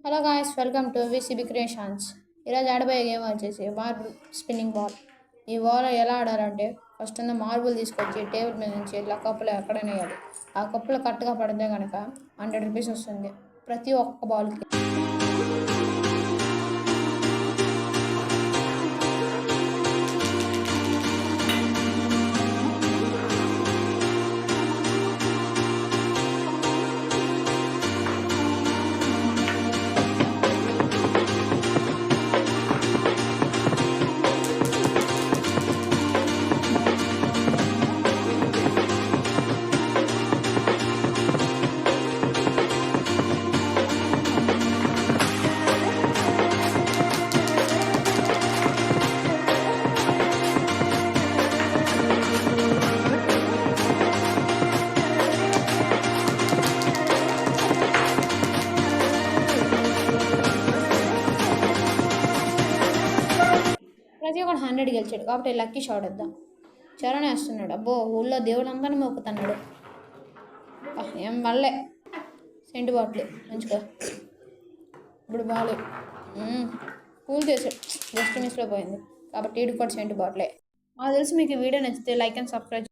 Hello guys, welcome to VCB creations. ఈరోజు ఆడబోయే game వచ్చేసి మార్బుల్ స్పిన్నింగ్ బాల్. ఈ బాల్ ఎలా ఆడాలంటే ఫస్ట్ మార్బుల్ తీసుకొచ్చి టేబుల్ మీద నుంచి ఇలా కప్పులో ఎక్కడైనా వేయాలి. ఆ కప్పులో కరెక్ట్గా పడితే కనుక 100 రూపీస్ వస్తుంది ప్రతి ఒక్క బాల్కి. ప్రతి ఒక్కడు 100 గెలిచాడు కాబట్టి లక్కీ షాట్ ఇద్దాం. చరణ్ వేస్తున్నాడు. అబ్బో, ఊళ్ళో దేవుడు అందరినీ మొక్కుతున్నాడు. ఏం వల్లే సెంటు బాట్లు మంచిగా. ఇప్పుడు బాలు కూల్ చేసాడు, జస్ట్ మిస్లో పోయింది కాబట్టి ఈడు కూడా సెంటు బాట్లే. నాకు తెలిసి మీకు వీడియో నచ్చితే లైక్ అండ్ సబ్స్క్రైబ్.